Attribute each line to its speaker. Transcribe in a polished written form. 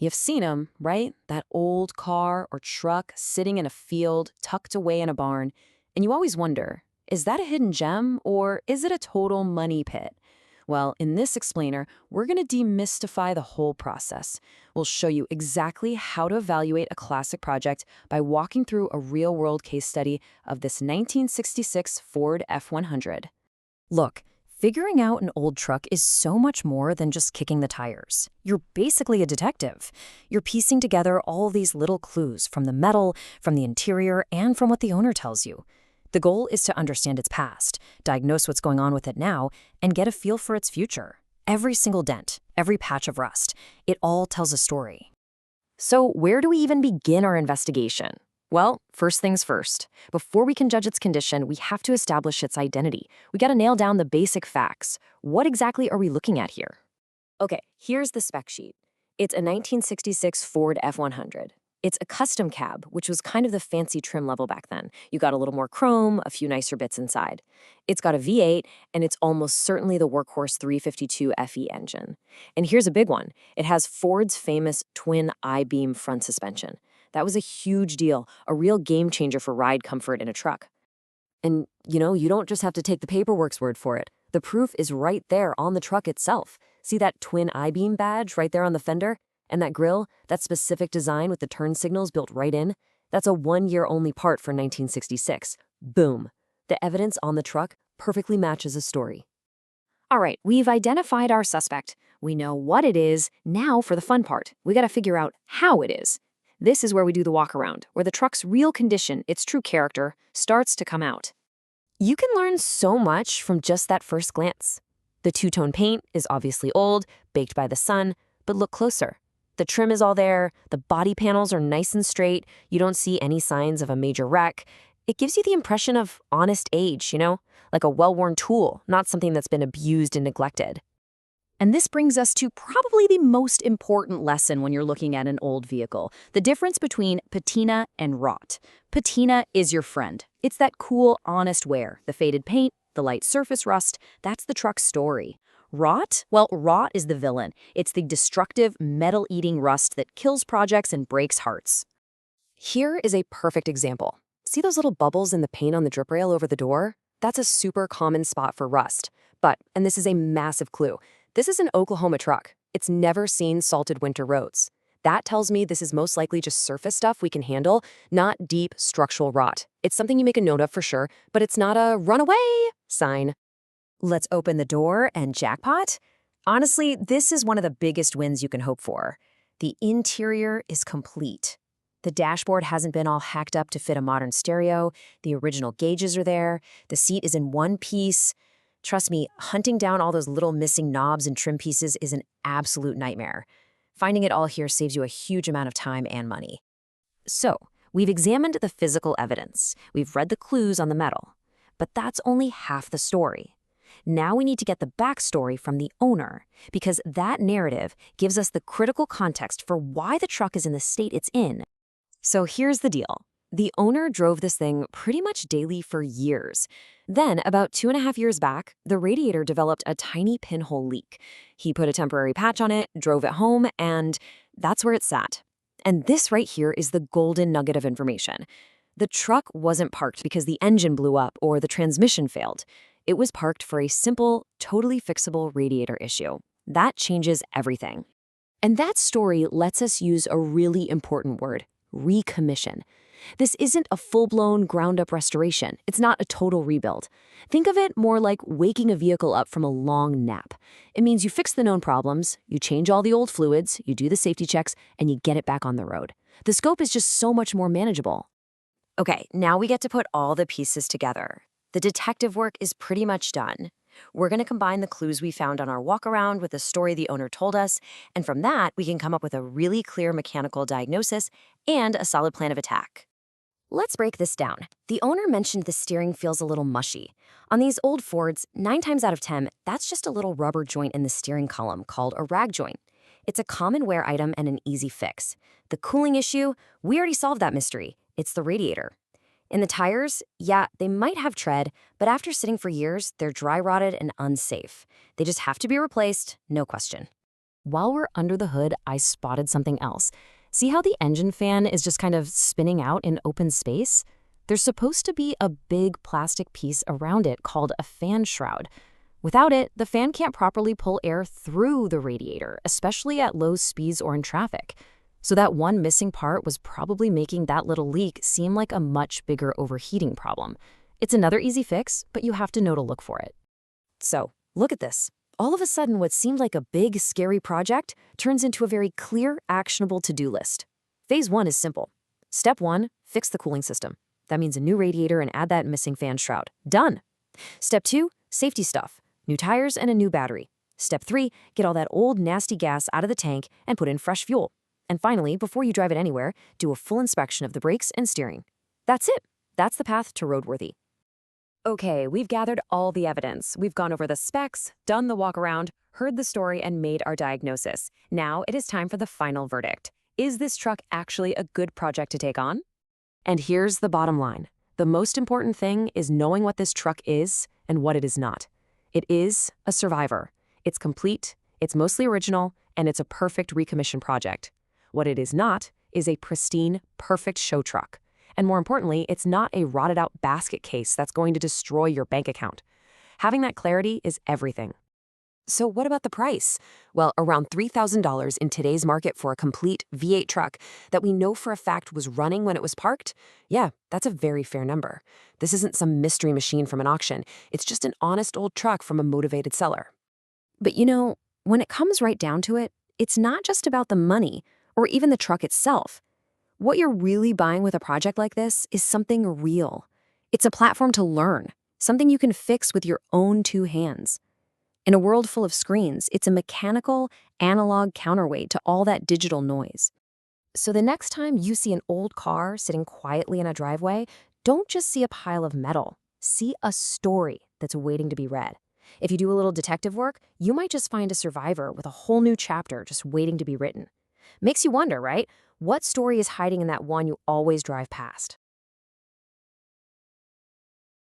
Speaker 1: You've seen them, right? That old car or truck sitting in a field tucked away in a barn. And you always wonder, is that a hidden gem or is it a total money pit? Well, in this explainer, we're going to demystify the whole process. We'll show you exactly how to evaluate a classic project by walking through a real-world case study of this 1966 Ford F-100.
Speaker 2: Look, figuring out an old truck is so much more than just kicking the tires. You're basically a detective. You're piecing together all these little clues from the metal, from the interior, and from what the owner tells you. The goal is to understand its past, diagnose what's going on with it now, and get a feel for its future. Every single dent, every patch of rust, it all tells a story.
Speaker 1: So where do we even begin our investigation? Well, first things first. Before we can judge its condition, we have to establish its identity. We got to nail down the basic facts. What exactly are we looking at here? Okay, here's the spec sheet. It's a 1966 Ford F-100. It's a custom cab, which was kind of the fancy trim level back then. You got a little more chrome, a few nicer bits inside. It's got a V8, and it's almost certainly the workhorse 352 FE engine. And here's a big one. It has Ford's famous twin I-beam front suspension. That was a huge deal, a real game changer for ride comfort in a truck. And, you don't just have to take the paperwork's word for it. The proof is right there on the truck itself. See that twin I-beam badge right there on the fender? And that grille, that specific design with the turn signals built right in? That's a one-year-only part for 1966. Boom. The evidence on the truck perfectly matches a story. All right, we've identified our suspect. We know what it is. Now for the fun part. We got to figure out how it is. This is where we do the walk-around, where the truck's real condition, its true character, starts to come out. You can learn so much from just that first glance. The two-tone paint is obviously old, baked by the sun, but look closer. The trim is all there, the body panels are nice and straight, you don't see any signs of a major wreck. It gives you the impression of honest age, like a well-worn tool, not something that's been abused and neglected.
Speaker 2: And this brings us to probably the most important lesson when you're looking at an old vehicle, the difference between patina and rot. Patina is your friend. It's that cool, honest wear, the faded paint, the light surface rust. That's the truck's story. Rot? Well, rot is the villain. It's the destructive, metal-eating rust that kills projects and breaks hearts.
Speaker 1: Here is a perfect example. See those little bubbles in the paint on the drip rail over the door? That's a super common spot for rust. But, and this is a massive clue, this is an Oklahoma truck. It's never seen salted winter roads. That tells me this is most likely just surface stuff we can handle, not deep structural rot. It's something you make a note of for sure, but it's not a runaway sign.
Speaker 2: Let's open the door and jackpot? Honestly, this is one of the biggest wins you can hope for. The interior is complete. The dashboard hasn't been all hacked up to fit a modern stereo. The original gauges are there. The seat is in one piece. Trust me, hunting down all those little missing knobs and trim pieces is an absolute nightmare. Finding it all here saves you a huge amount of time and money. So, we've examined the physical evidence. We've read the clues on the metal. But that's only half the story. Now we need to get the backstory from the owner, because that narrative gives us the critical context for why the truck is in the state it's in. So here's the deal. The owner drove this thing pretty much daily for years. Then, about 2.5 years back, the radiator developed a tiny pinhole leak. He put a temporary patch on it, drove it home, and that's where it sat. And this right here is the golden nugget of information. The truck wasn't parked because the engine blew up or the transmission failed. It was parked for a simple, totally fixable radiator issue. That changes everything. And that story lets us use a really important word, recommission. This isn't a full-blown, ground-up restoration. It's not a total rebuild. Think of it more like waking a vehicle up from a long nap. It means you fix the known problems, you change all the old fluids, you do the safety checks, and you get it back on the road. The scope is just so much more manageable. Okay, now we get to put all the pieces together. The detective work is pretty much done. We're going to combine the clues we found on our walk-around with the story the owner told us, and from that, we can come up with a really clear mechanical diagnosis and a solid plan of attack. Let's break this down. The owner mentioned the steering feels a little mushy. On these old Fords, 9 times out of 10, that's just a little rubber joint in the steering column called a rag joint. It's a common wear item and an easy fix. The cooling issue, we already solved that mystery. It's the radiator. In the tires, yeah, they might have tread, but after sitting for years, they're dry rotted and unsafe. They just have to be replaced, no question. While we're under the hood, I spotted something else. See how the engine fan is just kind of spinning out in open space? There's supposed to be a big plastic piece around it called a fan shroud. Without it, the fan can't properly pull air through the radiator, especially at low speeds or in traffic. So that one missing part was probably making that little leak seem like a much bigger overheating problem. It's another easy fix, but you have to know to look for it.
Speaker 1: So, look at this. All of a sudden, what seemed like a big, scary project turns into a very clear, actionable to-do list. Phase 1 is simple. Step 1, fix the cooling system. That means a new radiator and add that missing fan shroud. Done. Step 2, safety stuff. New tires and a new battery. Step 3, get all that old, nasty gas out of the tank and put in fresh fuel. And finally, before you drive it anywhere, do a full inspection of the brakes and steering. That's it. That's the path to roadworthy.
Speaker 2: Okay, we've gathered all the evidence. We've gone over the specs, done the walk around, heard the story, and made our diagnosis. Now it is time for the final verdict. Is this truck actually a good project to take on?
Speaker 1: And here's the bottom line. The most important thing is knowing what this truck is and what it is not. It is a survivor. It's complete, it's mostly original, and it's a perfect recommission project. What it is not is a pristine, perfect show truck. And more importantly, it's not a rotted-out basket case that's going to destroy your bank account. Having that clarity is everything. So what about the price? Well, around $3,000 in today's market for a complete V8 truck that we know for a fact was running when it was parked? Yeah, that's a very fair number. This isn't some mystery machine from an auction. It's just an honest old truck from a motivated seller.
Speaker 2: But you know, when it comes right down to it, it's not just about the money or even the truck itself. What you're really buying with a project like this is something real. It's a platform to learn, something you can fix with your own two hands. In a world full of screens, it's a mechanical, analog counterweight to all that digital noise. So the next time you see an old car sitting quietly in a driveway, don't just see a pile of metal. See a story that's waiting to be read. If you do a little detective work, you might just find a survivor with a whole new chapter just waiting to be written. Makes you wonder, right? What story is hiding in that one you always drive past?